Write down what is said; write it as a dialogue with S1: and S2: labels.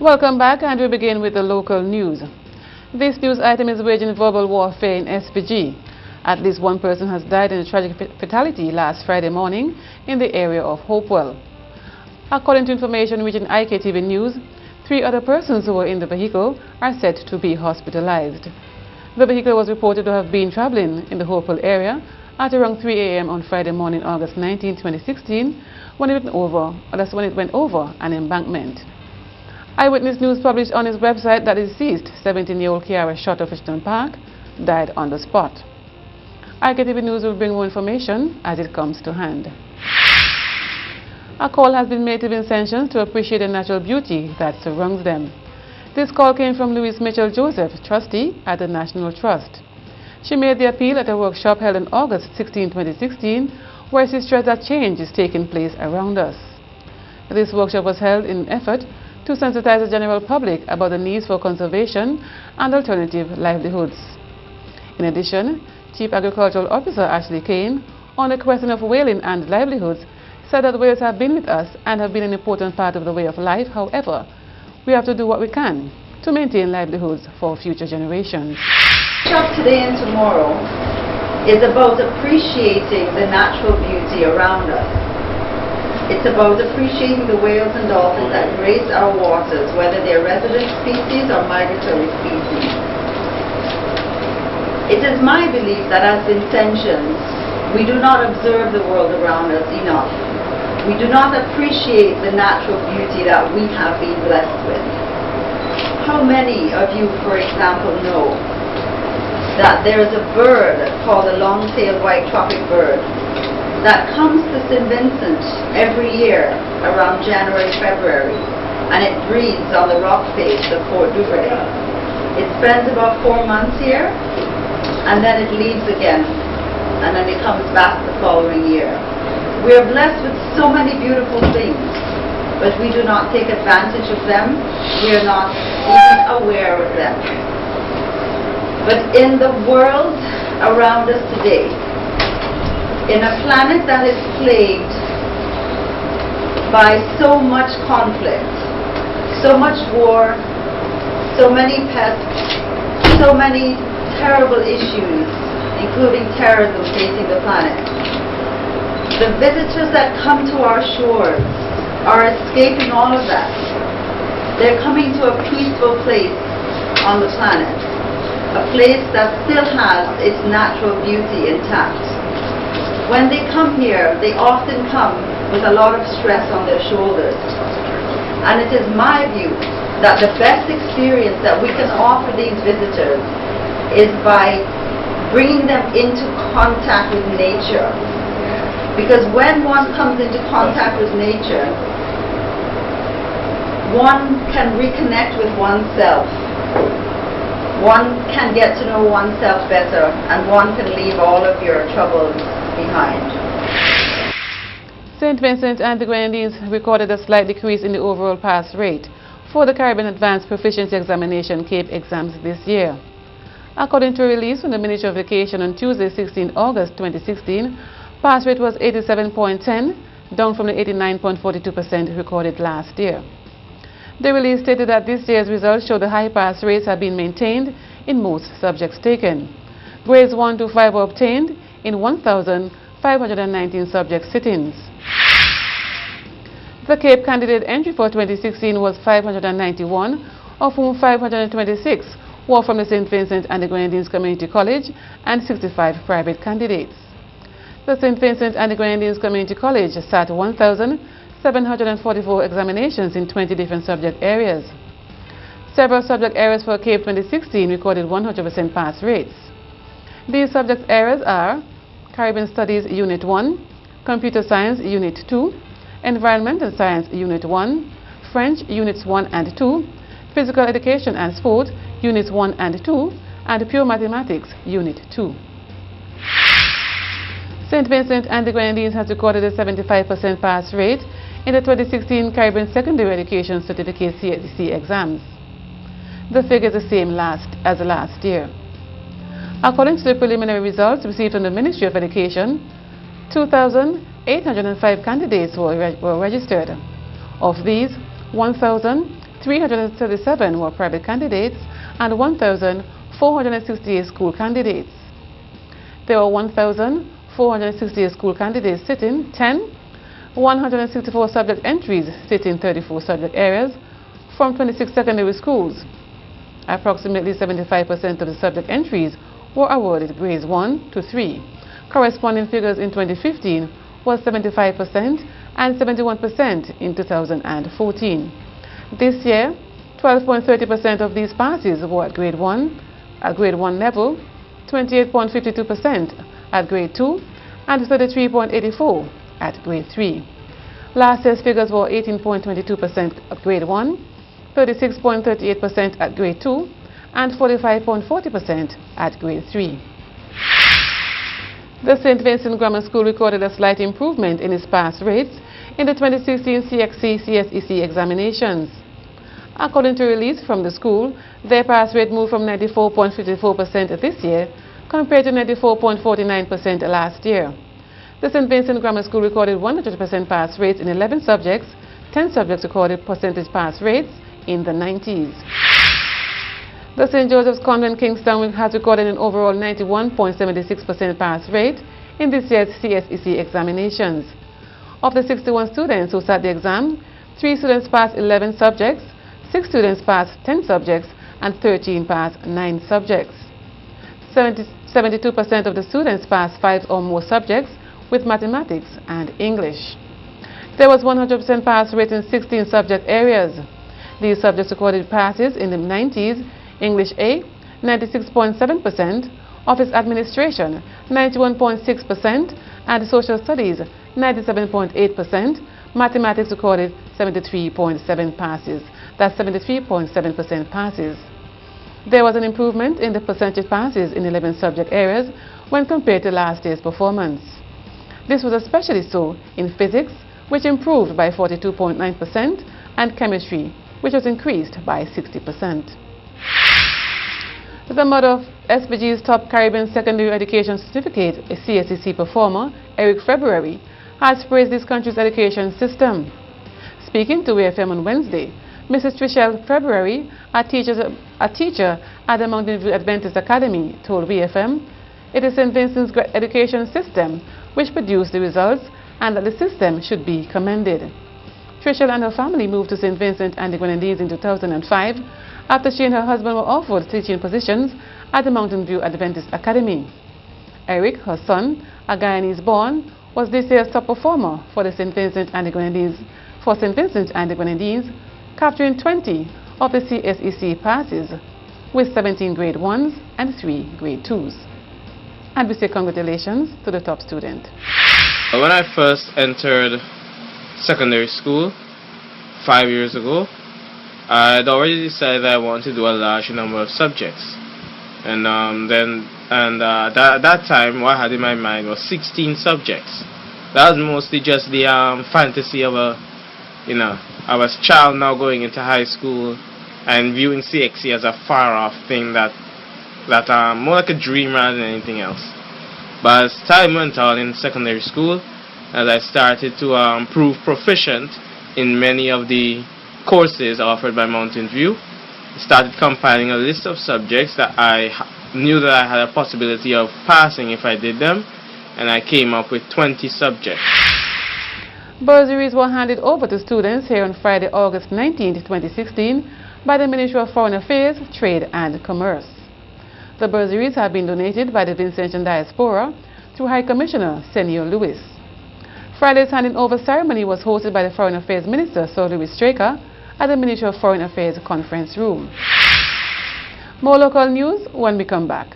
S1: Welcome back, and we begin with the local news. This news item is waging verbal warfare in SPG. At least one person has died in a tragic fatality last Friday morning in the area of Hopewell. According to information reaching IKtv News, 3 other persons who were in the vehicle are said to be hospitalized. The vehicle was reported to have been traveling in the Hopewell area at around 3 a.m. on Friday morning, August 19, 2016, when it went over an embankment. Eyewitness News published on its website that the deceased, 17-year-old Kiara shot of Fisherton Park, died on the spot. IKtv News will bring more information as it comes to hand. A call has been made to Vincentians to appreciate the natural beauty that surrounds them. This call came from Louise Mitchell Joseph, trustee at the National Trust. She made the appeal at a workshop held on August 16, 2016, where she stressed that change is taking place around us. This workshop was held in an effort to sensitize the general public about the needs for conservation and alternative livelihoods. In addition, Chief Agricultural Officer Ashley Kane, on the question of whaling and livelihoods, said that whales have been with us and have been an important part of the way of life. However, we have to do what we can to maintain livelihoods for future generations.
S2: Workshop today and tomorrow is about appreciating the natural beauty around us. It's about appreciating the whales and dolphins that grace our waters, whether they're resident species or migratory species. It is my belief that as Vincentians, we do not observe the world around us enough. We do not appreciate the natural beauty that we have been blessed with. How many of you, for example, know that there is a bird called the long-tailed white tropic bird that comes to St. Vincent every year around January, February, and it breeds on the rock face of Fort Duvray. It spends about 4 months here, and then it leaves again, and then it comes back the following year. We are blessed with so many beautiful things, but we do not take advantage of them. We are not even aware of them. But in the world around us today, in a planet that is plagued by so much conflict, so much war, so many pests, so many terrible issues, including terrorism facing the planet, the visitors that come to our shores are escaping all of that. They're coming to a peaceful place on the planet, a place that still has its natural beauty intact. When they come here, they often come with a lot of stress on their shoulders. And it is my view that the best experience that we can offer these visitors is by bringing them into contact with nature. Because when one comes into contact with nature, one can reconnect with oneself. One can get to know oneself better, and one can leave all of your troubles behind.
S1: St. Vincent and the Grenadines recorded a slight decrease in the overall pass rate for the Caribbean Advanced Proficiency Examination (CAPE) exams this year. According to a release from the Ministry of Education on Tuesday, 16 August 2016, pass rate was 87.10, down from the 89.42% recorded last year. The release stated that this year's results show the high pass rates have been maintained in most subjects taken. Grades 1 to 5 were obtained in 1,519 subject sittings. The CAPE candidate entry for 2016 was 591, of whom 526 were from the St. Vincent and the Grenadines Community College and 65 private candidates. The St. Vincent and the Grenadines Community College sat 1,744 examinations in 20 different subject areas. Several subject areas for CAPE 2016 recorded 100% pass rates. These subject areas are Caribbean Studies Unit 1, Computer Science Unit 2, Environmental Science Unit 1, French Units 1 and 2, Physical Education and Sport Units 1 and 2, and Pure Mathematics Unit 2. St. Vincent and the Grenadines has recorded a 75% pass rate in the 2016 Caribbean Secondary Education Certificate CSC exams. The figure is the same as last year. According to the preliminary results received from the Ministry of Education, 2,805 candidates were registered. Of these, 1,000 337 were private candidates and 1,468 school candidates. There were 1,468 school candidates sitting 10, 164 subject entries sitting 34 subject areas from 26 secondary schools. Approximately 75% of the subject entries were awarded grades 1 to 3. Corresponding figures in 2015 was 75% and 71% in 2014. This year, 12.30% of these passes were at grade 1 level, 28.52% at grade 2, and 33.84% at grade 3. Last year's figures were 18.22% at grade 1, 36.38% at grade 2, and 45.40% at grade 3. The St. Vincent Grammar School recorded a slight improvement in its pass rates in the 2016 CXC-CSEC examinations. According to a release from the school, their pass rate moved from 94.54% this year compared to 94.49% last year. The St. Vincent Grammar School recorded 100% pass rates in 11 subjects. 10 subjects recorded percentage pass rates in the 90s. The St. Joseph's Convent Kingston has recorded an overall 91.76% pass rate in this year's CSEC examinations. Of the 61 students who sat the exam, 3 students passed 11 subjects, 6 students passed 10 subjects, and 13 passed 9 subjects. 72% of the students passed 5 or more subjects with mathematics and English. There was 100% pass rate in 16 subject areas. These subjects recorded passes in the 90s: English A, 96.7%, Office Administration, 91.6%, and Social Studies, 97.8%. Mathematics recorded 73.7 passes. That's 73.7% passes. There was an improvement in the percentage passes in 11 subject areas when compared to last year's performance. This was especially so in physics, which improved by 42.9%, and chemistry, which was increased by 60%. The mother of SPG's top Caribbean secondary education certificate, a CSEC performer, Eric February, has praised this country's education system. Speaking to AFM on Wednesday, Mrs. Trishelle February, a teacher at the Mountain View Adventist Academy, told VFM it is St. Vincent's education system which produced the results and that the system should be commended. Trishelle and her family moved to St. Vincent and the Grenadines in 2005 after she and her husband were offered teaching positions at the Mountain View Adventist Academy. Eric, her son, a Guyanese-born, was this year's top performer for St. Vincent and the Grenadines, capturing 20 of the CSEC passes, with 17 grade 1s and 3 grade 2s. And we say congratulations to the top student.
S3: When I first entered secondary school 5 years ago, I had already decided that I wanted to do a large number of subjects. And at that time, what I had in my mind was 16 subjects. That was mostly just the fantasy of a child now going into high school and viewing CXC as a far-off thing that more like a dream rather than anything else. But as time went on in secondary school, as I started to prove proficient in many of the courses offered by Mountain View, I started compiling a list of subjects that I knew that I had a possibility of passing if I did them, and I came up with 20 subjects.
S1: Bursaries were handed over to students here on Friday, August 19, 2016 by the Ministry of Foreign Affairs, Trade and Commerce. The bursaries have been donated by the Vincentian Diaspora through High Commissioner Senor Lewis. Friday's handing over ceremony was hosted by the Foreign Affairs Minister, Sir Louis Straker, at the Ministry of Foreign Affairs conference room. More local news when we come back.